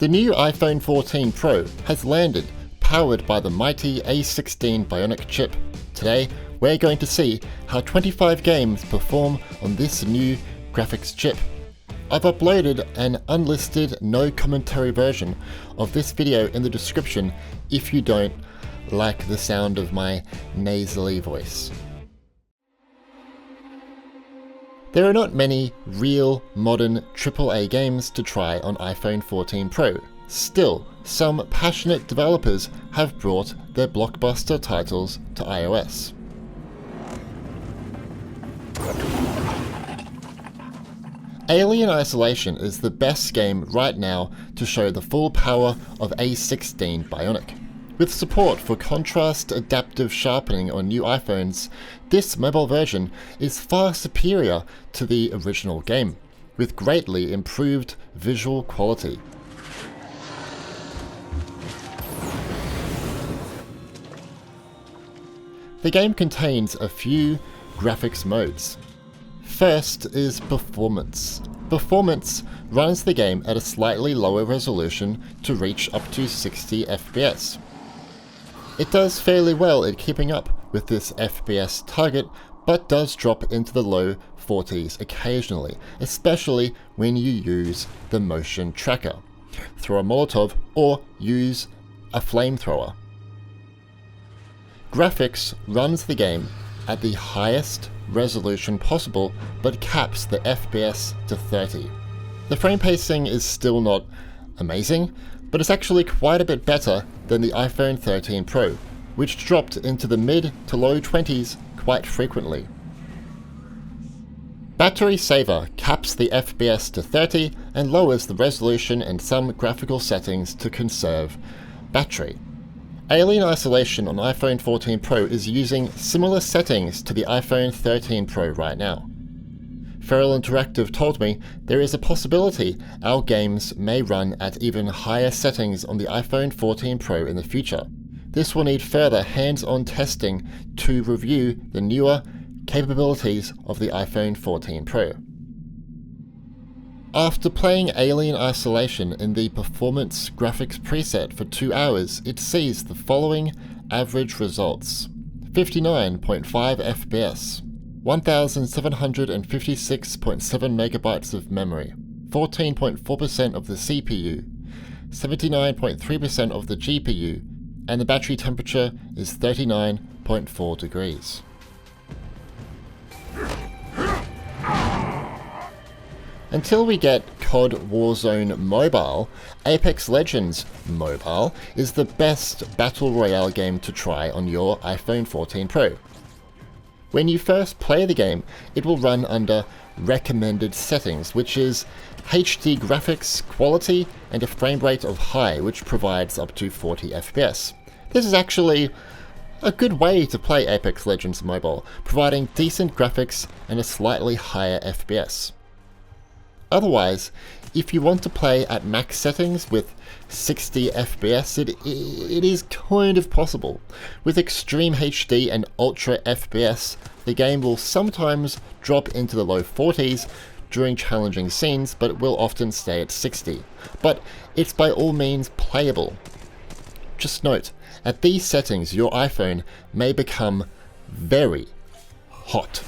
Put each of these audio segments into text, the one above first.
The new iPhone 14 Pro has landed, powered by the mighty A16 Bionic chip. Today, we're going to see how 25 games perform on this new graphics chip. I've uploaded an unlisted, no commentary version of this video in the description if you don't like the sound of my nasally voice. There are not many real, modern AAA games to try on iPhone 14 Pro. Still, some passionate developers have brought their blockbuster titles to iOS. Alien Isolation is the best game right now to show the full power of A16 Bionic. With support for contrast adaptive sharpening on new iPhones, this mobile version is far superior to the original game, with greatly improved visual quality. The game contains a few graphics modes. First is Performance. Performance runs the game at a slightly lower resolution to reach up to 60 FPS. It does fairly well at keeping up with this FPS target, but does drop into the low 40s occasionally, especially when you use the motion tracker, throw a Molotov, or use a flamethrower. Graphics runs the game at the highest resolution possible, but caps the FPS to 30. The frame pacing is still not amazing, but it's actually quite a bit better than the iPhone 13 Pro, which dropped into the mid to low 20s quite frequently. Battery Saver caps the FPS to 30 and lowers the resolution and some graphical settings to conserve battery. Alien Isolation on iPhone 14 Pro is using similar settings to the iPhone 13 Pro right now. Feral Interactive told me there is a possibility our games may run at even higher settings on the iPhone 14 Pro in the future. This will need further hands-on testing to review the newer capabilities of the iPhone 14 Pro. After playing Alien Isolation in the Performance Graphics preset for 2 hours, it sees the following average results: 59.5 FPS, 1756.7 megabytes of memory, 14.4% of the CPU, 79.3% of the GPU, and the battery temperature is 39.4 degrees. Until we get COD Warzone Mobile, Apex Legends Mobile is the best Battle Royale game to try on your iPhone 14 Pro. When you first play the game, it will run under recommended settings, which is HD graphics quality and a frame rate of high, which provides up to 40 FPS. This is actually a good way to play Apex Legends Mobile, providing decent graphics and a slightly higher FPS. Otherwise, if you want to play at max settings with 60 FPS, it is kind of possible. With Extreme HD and Ultra FPS, the game will sometimes drop into the low 40s during challenging scenes, but will often stay at 60. But it's by all means playable. Just note, at these settings your iPhone may become very hot.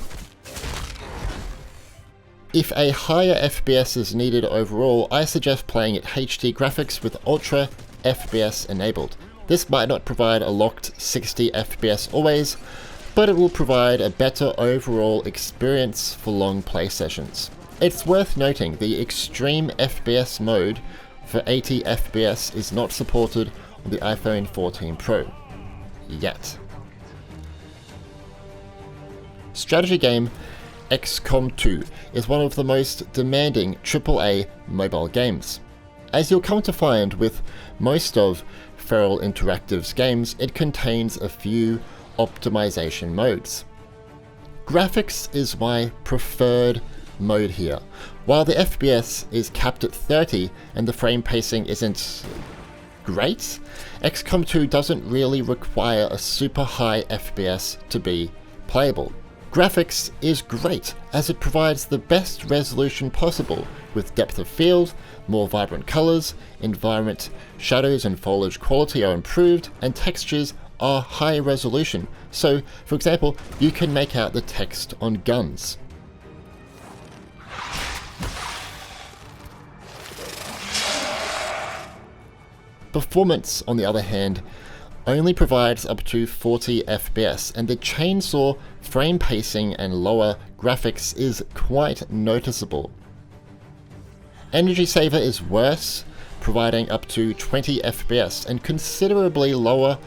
If a higher FPS is needed overall, I suggest playing at HD graphics with Ultra FPS enabled. This might not provide a locked 60 FPS always, but it will provide a better overall experience for long play sessions. It's worth noting the Extreme FPS mode for 80 FPS is not supported on the iPhone 14 Pro. Yet. Strategy game XCOM 2 is one of the most demanding AAA mobile games. As you'll come to find with most of Feral Interactive's games, it contains a few optimization modes. Graphics is my preferred mode here. While the FPS is capped at 30 and the frame pacing isn't great, XCOM 2 doesn't really require a super high FPS to be playable. Graphics is great as it provides the best resolution possible with depth of field, more vibrant colors, environment shadows and foliage quality are improved, and textures are high resolution. So, for example, you can make out the text on guns. Performance, on the other hand, only provides up to 40 FPS, and the chainsaw frame pacing and lower graphics is quite noticeable. Energy Saver is worse, providing up to 20 FPS and considerably lower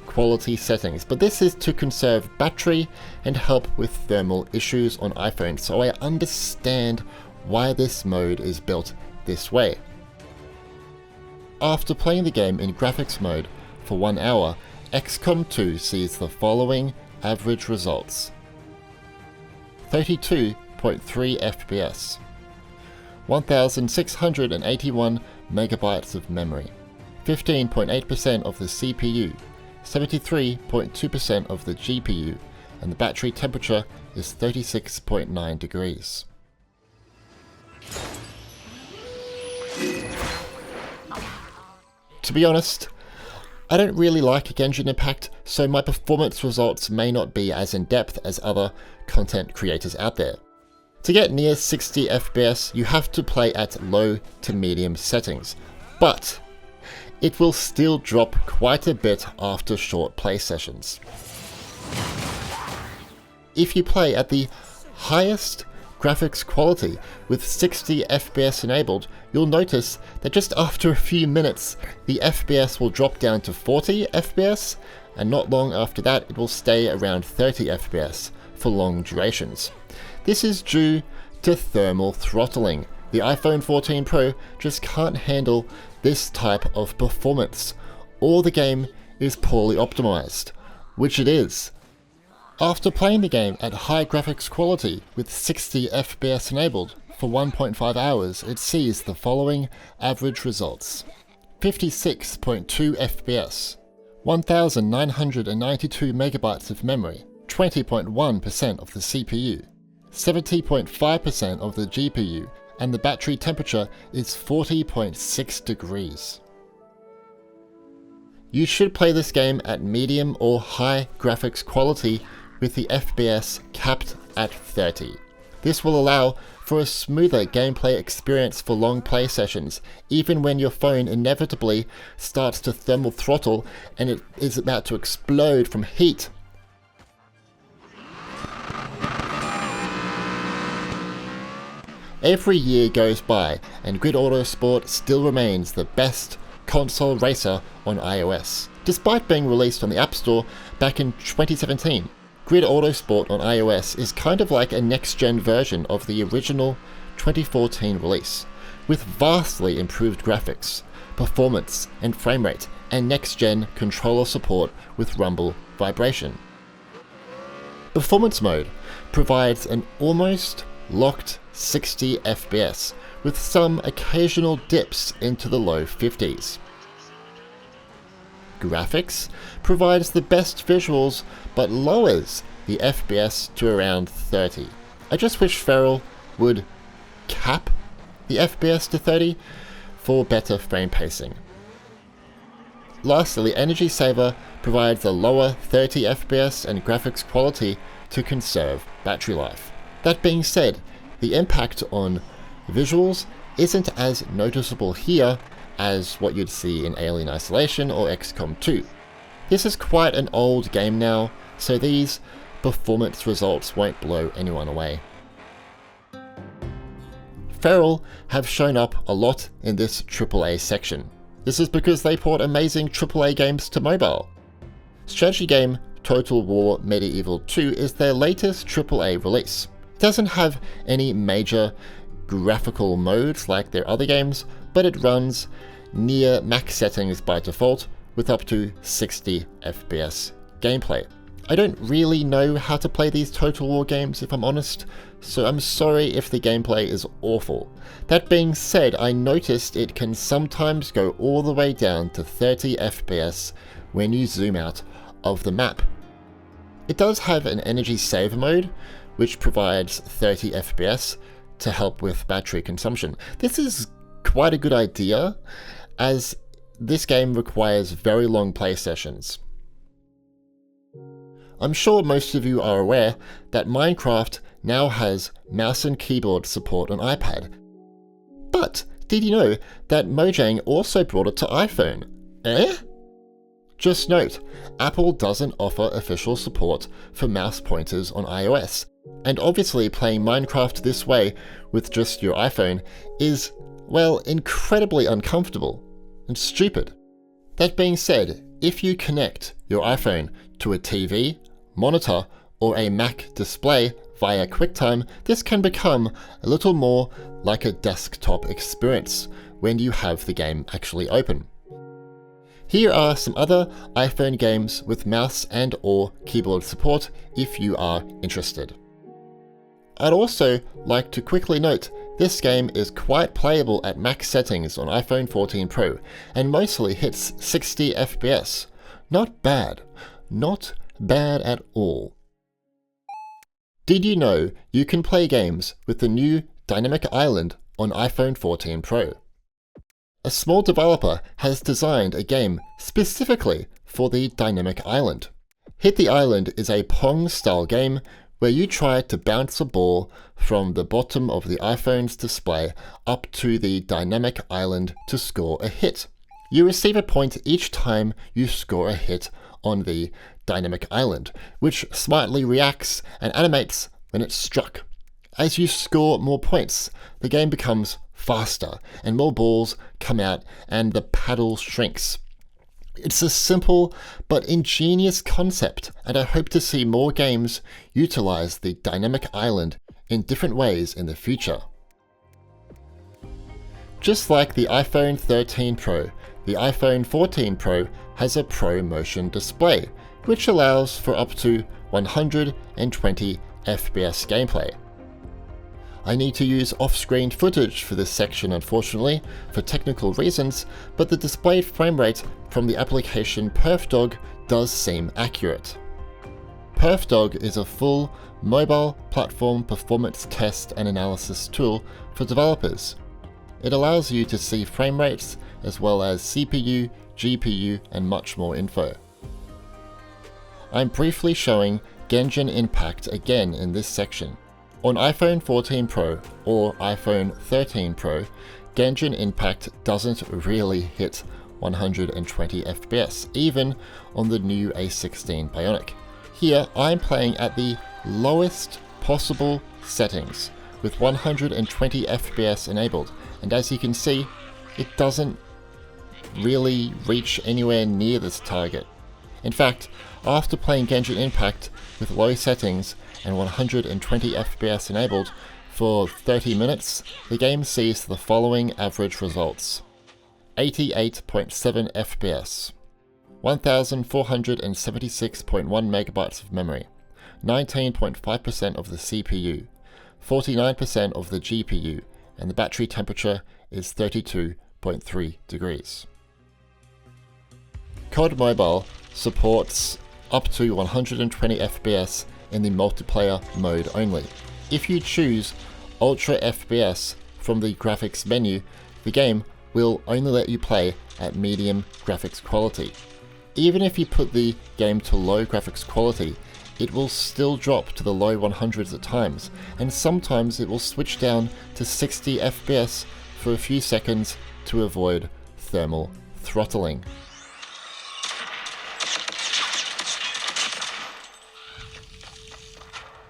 quality settings, but this is to conserve battery and help with thermal issues on iPhones, so I understand why this mode is built this way. After playing the game in graphics mode for 1 hour, XCOM 2 sees the following average results: 32.3 FPS, 1681 megabytes of memory, 15.8% of the CPU, 73.2% of the GPU, and the battery temperature is 36.9 degrees. To be honest, I don't really like Genshin Impact, so my performance results may not be as in-depth as other content creators out there. To get near 60 FPS, you have to play at low to medium settings, but it will still drop quite a bit after short play sessions. If you play at the highest graphics quality with 60 FPS enabled, you'll notice that just after a few minutes the FPS will drop down to 40 FPS, and not long after that it will stay around 30 FPS for long durations. This is due to thermal throttling. The iPhone 14 Pro just can't handle this type of performance, or the game is poorly optimized, which it is. After playing the game at high graphics quality with 60 FPS enabled for 1.5 hours, it sees the following average results: 56.2 FPS, 1992 megabytes of memory, 20.1% of the CPU, 70.5% of the GPU, and the battery temperature is 40.6 degrees. You should play this game at medium or high graphics quality with the FPS capped at 30. This will allow for a smoother gameplay experience for long play sessions, even when your phone inevitably starts to thermal throttle and it is about to explode from heat. Every year goes by and Grid Autosport still remains the best console racer on iOS. Despite being released on the App Store back in 2017, Grid Autosport on iOS is kind of like a next-gen version of the original 2014 release, with vastly improved graphics, performance and frame rate, and next-gen controller support with rumble vibration. Performance mode provides an almost locked 60 FPS, with some occasional dips into the low 50s. Graphics provides the best visuals but lowers the FPS to around 30. I just wish Feral would cap the FPS to 30 for better frame pacing. Lastly, Energy Saver provides a lower 30 FPS and graphics quality to conserve battery life. That being said, the impact on visuals isn't as noticeable here as what you'd see in Alien Isolation or XCOM 2. This is quite an old game now, so these performance results won't blow anyone away. Feral have shown up a lot in this AAA section. This is because they port amazing AAA games to mobile. Strategy game Total War Medieval 2 is their latest AAA release. It doesn't have any major graphical modes like their other games, but it runs near max settings by default with up to 60 FPS gameplay. I don't really know how to play these Total War games if I'm honest, so I'm sorry if the gameplay is awful. That being said, I noticed it can sometimes go all the way down to 30 FPS when you zoom out of the map. It does have an energy saver mode, which provides 30 FPS to help with battery consumption. This is quite a good idea, as this game requires very long play sessions. I'm sure most of you are aware that Minecraft now has mouse and keyboard support on iPad. But did you know that Mojang also brought it to iPhone? Eh? Just note, Apple doesn't offer official support for mouse pointers on iOS, and obviously playing Minecraft this way with just your iPhone is, well, incredibly uncomfortable and stupid. That being said, if you connect your iPhone to a TV, monitor, or a Mac display via QuickTime, this can become a little more like a desktop experience when you have the game actually open. Here are some other iPhone games with mouse and/or keyboard support if you are interested. I'd also like to quickly note this game is quite playable at max settings on iPhone 14 Pro and mostly hits 60 FPS. Not bad. Not bad at all. Did you know you can play games with the new Dynamic Island on iPhone 14 Pro? A small developer has designed a game specifically for the Dynamic Island. Hit the Island is a Pong-style game where you try to bounce a ball from the bottom of the iPhone's display up to the Dynamic Island to score a hit. You receive a point each time you score a hit on the Dynamic Island, which smartly reacts and animates when it's struck. As you score more points, the game becomes faster and more balls come out and the paddle shrinks. It's a simple but ingenious concept, and I hope to see more games utilize the Dynamic Island in different ways in the future. Just like the iPhone 13 Pro, the iPhone 14 Pro has a Pro Motion display, which allows for up to 120 FPS gameplay. I need to use off-screen footage for this section, unfortunately, for technical reasons, but the displayed frame rate from the application PerfDog does seem accurate. PerfDog is a full mobile platform performance test and analysis tool for developers. It allows you to see frame rates as well as CPU, GPU, and much more info. I'm briefly showing Genshin Impact again in this section. On iPhone 14 Pro or iPhone 13 Pro, Genshin Impact doesn't really hit 120 FPS, even on the new A16 Bionic. Here, I'm playing at the lowest possible settings, with 120 FPS enabled, and as you can see, it doesn't really reach anywhere near this target. In fact, after playing Genshin Impact with low settings and 120 FPS enabled for 30 minutes, the game sees the following average results: 88.7 FPS, 1476.1 megabytes of memory, 19.5% of the CPU, 49% of the GPU, and the battery temperature is 32.3 degrees. COD Mobile supports up to 120 FPS in the multiplayer mode only. If you choose Ultra FPS from the graphics menu, the game will only let you play at medium graphics quality. Even if you put the game to low graphics quality, it will still drop to the low 100s at times, and sometimes it will switch down to 60 FPS for a few seconds to avoid thermal throttling.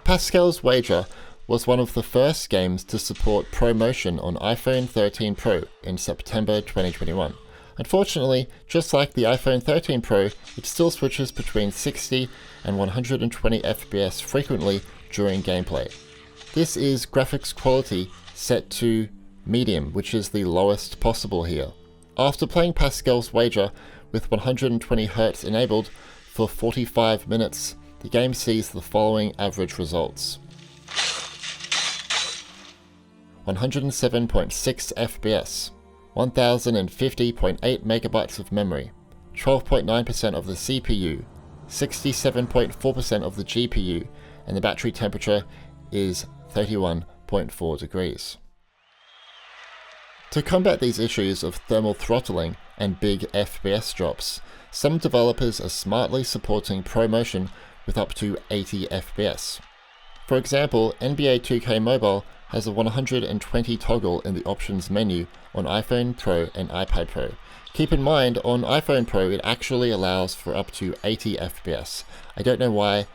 Pascal's Wager was one of the first games to support Pro Motion on iPhone 13 Pro in September 2021. Unfortunately, just like the iPhone 13 Pro, it still switches between 60 and 120 FPS frequently during gameplay. This is graphics quality set to medium, which is the lowest possible here. After playing Pascal's Wager with 120Hz enabled for 45 minutes, the game sees the following average results: 107.6 FPS, 1050.8 megabytes of memory, 12.9% of the CPU, 67.4% of the GPU, and the battery temperature is 31.4 degrees. To combat these issues of thermal throttling and big FPS drops, some developers are smartly supporting ProMotion with up to 80 FPS. For example, NBA 2K Mobile has a 120 toggle in the options menu on iPhone Pro and iPad Pro. Keep in mind, on iPhone Pro it actually allows for up to 80 FPS. I don't know why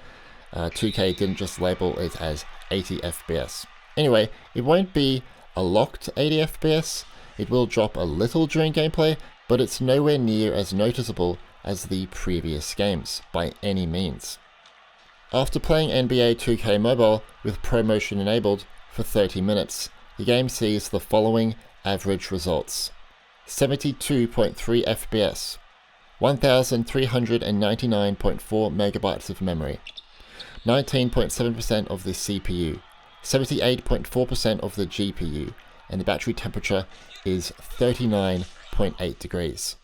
2K didn't just label it as 80 FPS. Anyway, it won't be a locked 80 FPS, it will drop a little during gameplay, but it's nowhere near as noticeable as the previous games, by any means. After playing NBA 2K Mobile with ProMotion enabled for 30 minutes, the game sees the following average results: 72.3 FPS, 1399.4 megabytes of memory, 19.7% of the CPU, 78.4% of the GPU, and the battery temperature is 39.8 degrees.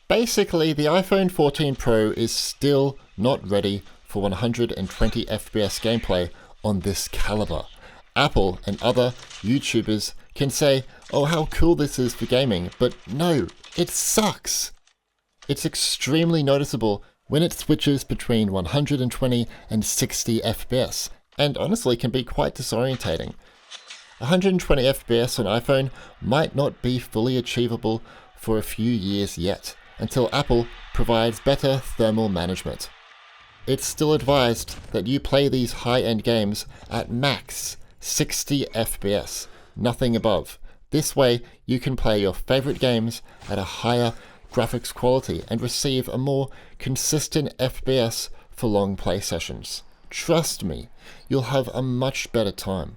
Basically, the iPhone 14 Pro is still not ready for 120 FPS gameplay on this caliber. Apple and other YouTubers can say, oh, how cool this is for gaming, but no, it sucks. It's extremely noticeable when it switches between 120 and 60 FPS, and honestly can be quite disorientating. 120 FPS on iPhone might not be fully achievable for a few years yet, until Apple provides better thermal management. It's still advised that you play these high-end games at max 60 FPS, nothing above. This way you can play your favorite games at a higher graphics quality and receive a more consistent FPS for long play sessions. Trust me, you'll have a much better time.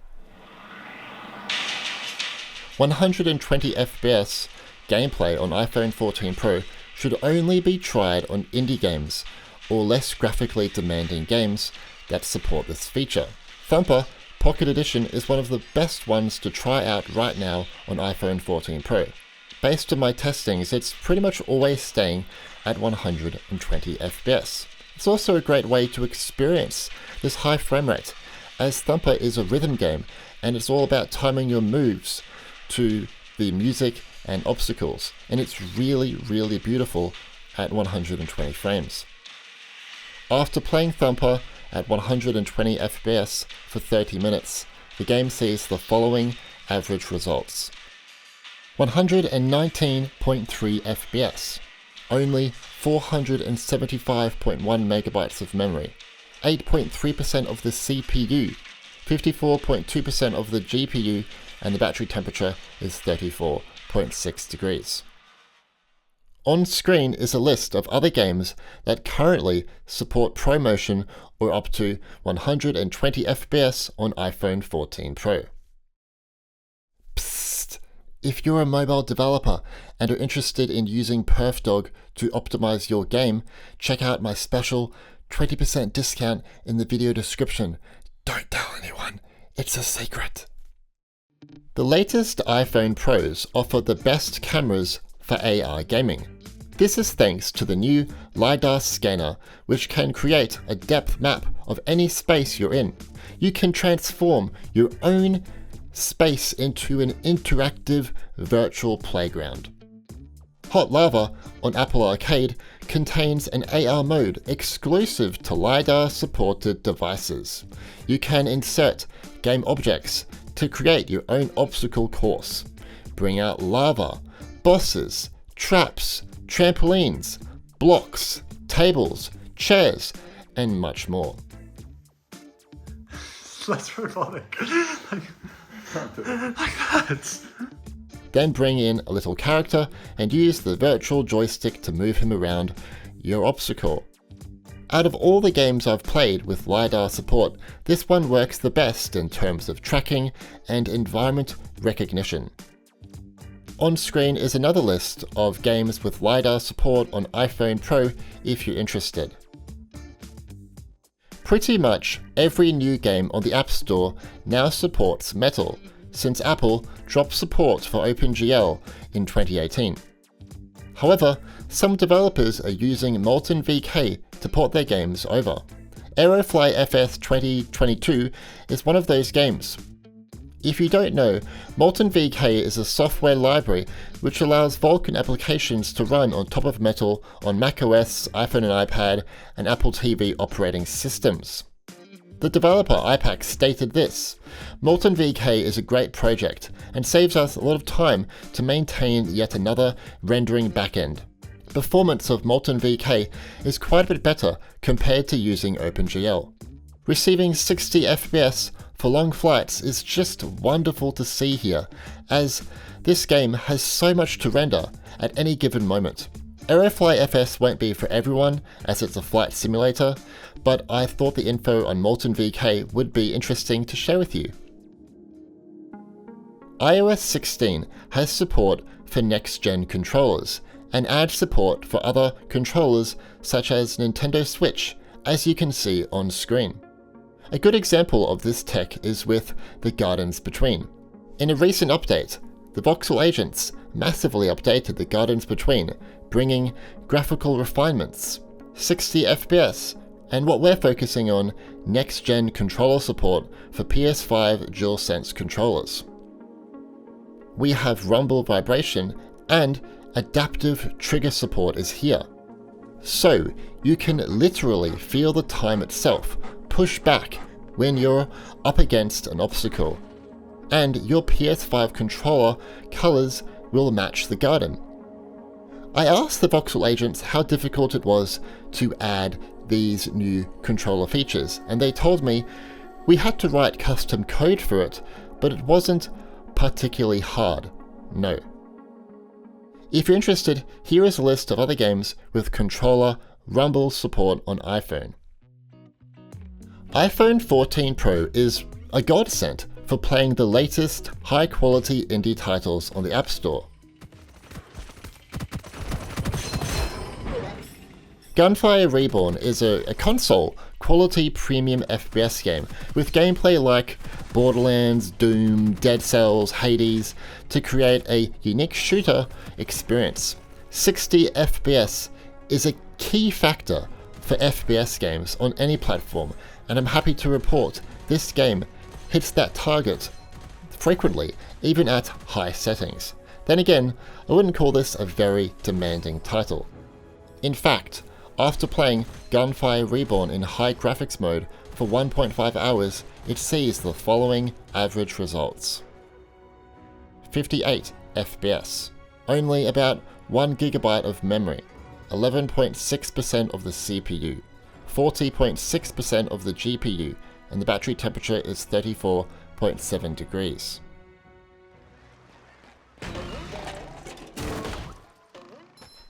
120 FPS gameplay on iPhone 14 Pro should only be tried on indie games or less graphically demanding games that support this feature. Thumper Pocket Edition is one of the best ones to try out right now on iPhone 14 Pro. Based on my testings, it's pretty much always staying at 120 FPS. It's also a great way to experience this high frame rate, as Thumper is a rhythm game and it's all about timing your moves to the music and obstacles, and it's really, really beautiful at 120 frames. After playing Thumper at 120 FPS for 30 minutes, the game sees the following average results: 119.3 FPS, only 475.1 megabytes of memory, 8.3% of the CPU, 54.2% of the GPU, and the battery temperature is 34.6 degrees. On screen is a list of other games that currently support ProMotion or up to 120 FPS on iPhone 14 Pro. Psst! If you're a mobile developer and are interested in using PerfDog to optimize your game, check out my special 20% discount in the video description. Don't tell anyone, it's a secret. The latest iPhone Pros offer the best cameras for AR gaming. This is thanks to the new LiDAR scanner, which can create a depth map of any space you're in. You can transform your own space into an interactive virtual playground. Hot Lava on Apple Arcade contains an AR mode exclusive to LiDAR-supported devices. You can insert game objects to create your own obstacle course, bring out lava, bosses, traps, trampolines, blocks, tables, chairs, and much more. That's robotic. Like that. Then bring in a little character and use the virtual joystick to move him around your obstacle. Out of all the games I've played with LiDAR support, this one works the best in terms of tracking and environment recognition. On screen is another list of games with LiDAR support on iPhone Pro if you're interested. Pretty much every new game on the App Store now supports Metal, since Apple dropped support for OpenGL in 2018. However, some developers are using Molten VK to port their games over. Aerofly FS 2022 is one of those games. If you don't know, Molten VK is a software library which allows Vulkan applications to run on top of Metal on macOS, iPhone and iPad, and Apple TV operating systems. The developer IPAC stated this: "Molten VK is a great project and saves us a lot of time to maintain yet another rendering backend. Performance of Molten VK is quite a bit better compared to using OpenGL. Receiving 60 FPS for long flights is just wonderful to see here, as this game has so much to render at any given moment. Aerofly FS won't be for everyone as it's a flight simulator, but I thought the info on Molten VK would be interesting to share with you." iOS 16 has support for next-gen controllers, and adds support for other controllers such as Nintendo Switch, as you can see on screen. A good example of this tech is with the Gardens Between. In a recent update, the voxel agents massively updated the Gardens Between, bringing graphical refinements, 60 FPS, and what we're focusing on, next-gen controller support for PS5 DualSense controllers. We have rumble vibration, and adaptive trigger support is here. So you can literally feel the time itself push back when you're up against an obstacle, and your PS5 controller colors will match the garden. I asked the voxel agents how difficult it was to add these new controller features, and they told me we had to write custom code for it, but it wasn't particularly hard. No. If you're interested, here is a list of other games with controller rumble support on iPhone. iPhone 14 Pro is a godsend for playing the latest high-quality indie titles on the App Store. Gunfire Reborn is a console quality premium FPS game with gameplay like Borderlands, Doom, Dead Cells, Hades to create a unique shooter experience. 60 FPS is a key factor for FPS games on any platform, and I'm happy to report this game hits that target frequently, even at high settings. Then again, I wouldn't call this a very demanding title. In fact, after playing Gunfire Reborn in high graphics mode for 1.5 hours, it sees the following average results. 58 FPS, only about 1 GB of memory, 11.6% of the CPU, 40.6% of the GPU, and the battery temperature is 34.7 degrees.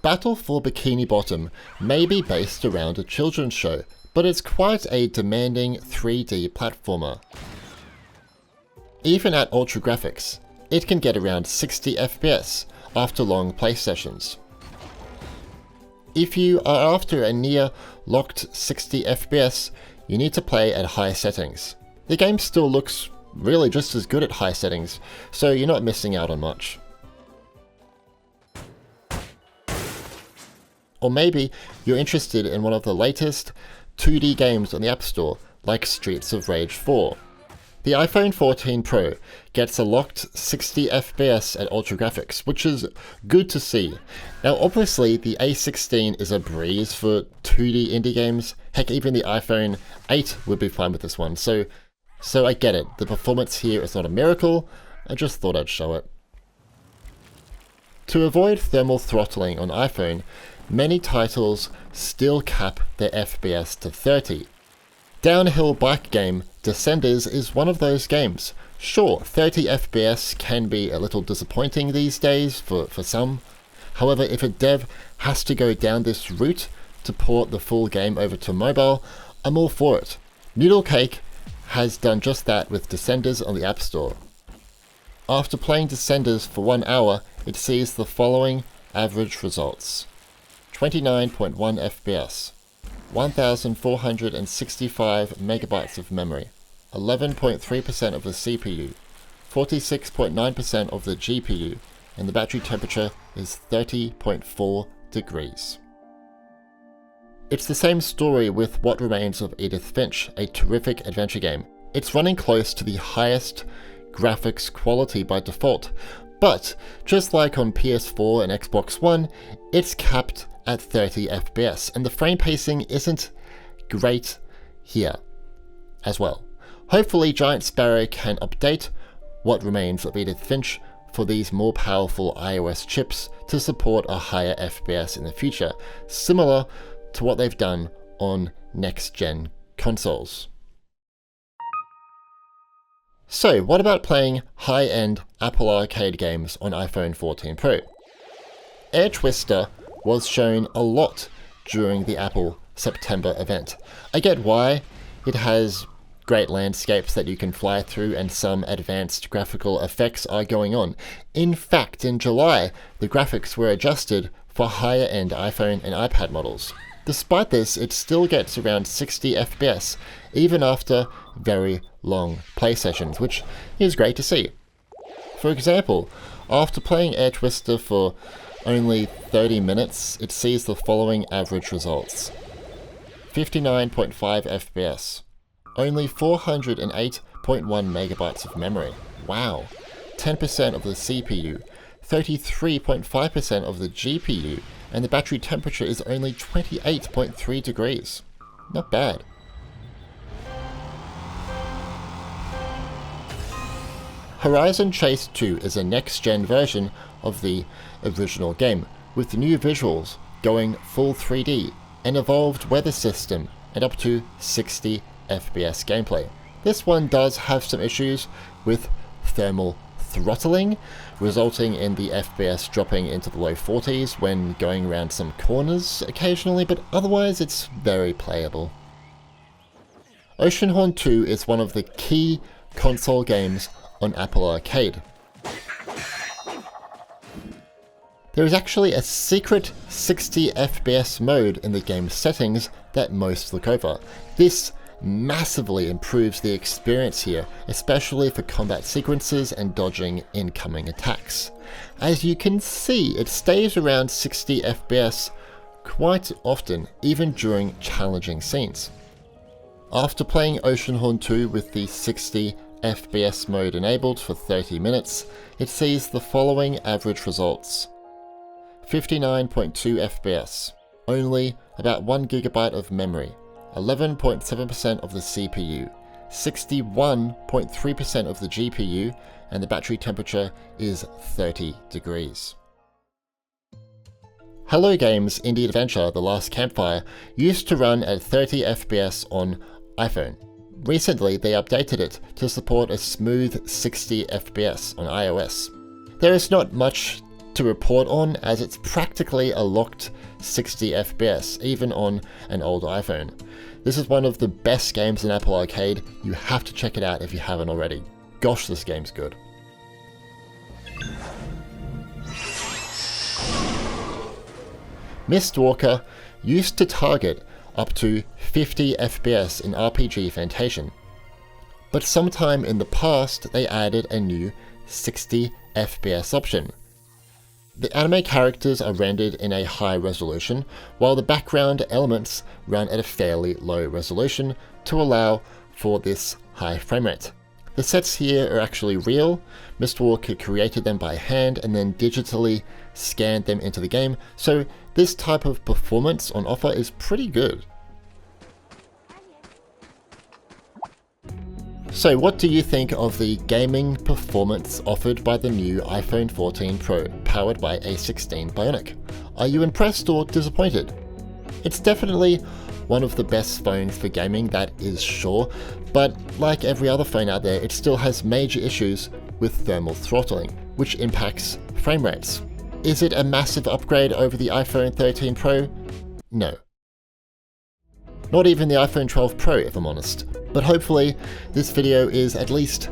Battle for Bikini Bottom may be based around a children's show, but it's quite a demanding 3D platformer. Even at ultra graphics, it can get around 60 FPS after long play sessions. If you are after a near locked 60 FPS, you need to play at high settings. The game still looks really just as good at high settings, so you're not missing out on much. Or maybe you're interested in one of the latest 2D games on the App Store, like Streets of Rage 4. The iPhone 14 Pro gets a locked 60 FPS at ultra graphics, which is good to see. Now obviously the A16 is a breeze for 2D indie games. Heck, even the iPhone 8 would be fine with this one, so I get it. The performance here is not a miracle, I just thought I'd show it. To avoid thermal throttling on iPhone, many titles still cap their FPS to 30. Downhill bike game Descenders is one of those games. Sure, 30 FPS can be a little disappointing these days for some. However, if a dev has to go down this route to port the full game over to mobile, I'm all for it. Noodlecake has done just that with Descenders on the App Store. After playing Descenders for 1 hour, it sees the following average results. 29.1 FPS, 1465 megabytes of memory, 11.3% of the CPU, 46.9% of the GPU, and the battery temperature is 30.4 degrees. It's the same story with What Remains of Edith Finch, a terrific adventure game. It's running close to the highest graphics quality by default, but just like on PS4 and Xbox One, it's capped at 30 FPS, and the frame pacing isn't great here as well. Hopefully Giant Sparrow can update What Remains of Edith Finch for these more powerful iOS chips to support a higher FPS in the future, similar to what they've done on next-gen consoles. So what about playing high-end Apple Arcade games on iPhone 14 Pro? Air Twister was shown a lot during the Apple September event. I get why. It has great landscapes that you can fly through and some advanced graphical effects are going on. In fact, in July, the graphics were adjusted for higher-end iPhone and iPad models. Despite this, it still gets around 60 FPS, even after very long play sessions, which is great to see. For example, after playing Air Twister for only 30 minutes, it sees the following average results. 59.5 FPS, only 408.1 megabytes of memory, wow, 10% of the CPU, 33.5% of the GPU, and the battery temperature is only 28.3 degrees. Not bad. Horizon Chase 2 is a next-gen version of the original game, with new visuals going full 3D, an evolved weather system, and up to 60 FPS gameplay. This one does have some issues with thermal throttling, resulting in the FPS dropping into the low 40s when going around some corners occasionally, but otherwise it's very playable. Oceanhorn 2 is one of the key console games on Apple Arcade. There is actually a secret 60 FPS mode in the game's settings that most look over. This massively improves the experience here, especially for combat sequences and dodging incoming attacks. As you can see, it stays around 60 FPS quite often, even during challenging scenes. After playing Oceanhorn 2 with the 60 FPS mode enabled for 30 minutes, it sees the following average results. 59.2 FPS, only about 1 GB of memory, 11.7% of the CPU, 61.3% of the GPU, and the battery temperature is 30 degrees. Hello Games Indie Adventure The Last Campfire used to run at 30 FPS on iPhone. Recently, they updated it to support a smooth 60 FPS on iOS. There is not much to report on, as it's practically a locked 60 FPS, even on an old iPhone. This is one of the best games in Apple Arcade. You have to check it out if you haven't already. Gosh, this game's good. Mistwalker used to target up to 50 FPS in RPG Fantasian, but sometime in the past they added a new 60 FPS option. The anime characters are rendered in a high resolution, while the background elements run at a fairly low resolution to allow for this high frame rate. The sets here are actually real. Mistwalker created them by hand and then digitally scanned them into the game, so this type of performance on offer is pretty good. So what do you think of the gaming performance offered by the new iPhone 14 Pro powered by A16 Bionic? Are you impressed or disappointed? It's definitely one of the best phones for gaming, that is sure, but like every other phone out there, it still has major issues with thermal throttling, which impacts frame rates. Is it a massive upgrade over the iPhone 13 Pro? No. Not even the iPhone 12 Pro, if I'm honest. But hopefully this video is at least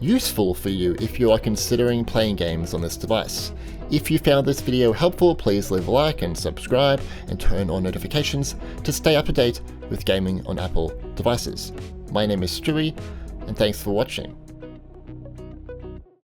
useful for you if you are considering playing games on this device. If you found this video helpful, please leave a like and subscribe and turn on notifications to stay up to date with gaming on Apple devices. My name is Stewie, and thanks for watching.